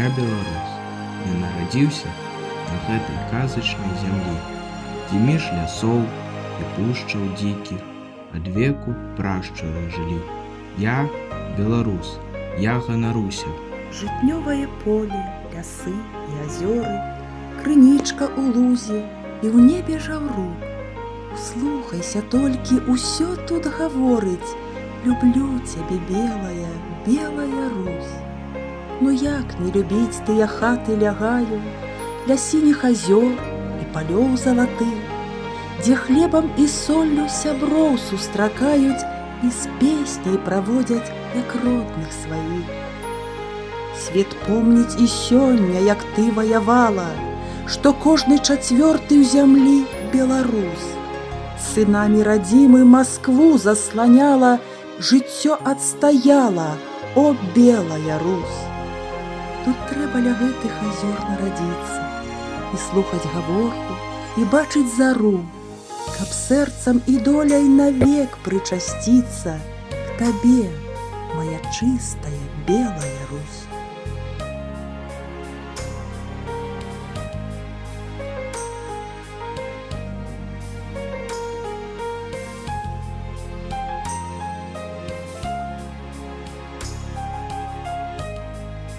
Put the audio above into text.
я беларус, я нарадзіўся на гэтай казачнай зямлі, дзе між лясоў і пушчаў дзікіх адвеку прашчуры жылі. Я беларус, я ганаруся. Жытнёвае поле, лясы і азёры, крынічка ў лузе і ў небе жаўрук. Услухайся толькі, усё тут гаворыць: люблю цябе, белая, белая Русь. Ну як не любіць тыя хаты лягаю ля сініх азёр і палёў залатых, дзе хлебам і соллю сяброў сустракаюць і з песняй праводзяць, як родных сваіх. Свет помніць і сёння, як ты ваявала, што кожны чацвёрты ў зямлі беларус. Сынамі радзімы Маскву засланяла, жыццё адстаяла, о, белая Русь! Тут трэба ля гэтых азёр нарадзіцца і слухаць гаворку, і бачыць зару, каб сэрцам і доляй навек прычасціцца к табе, моя чыстая белая Русь.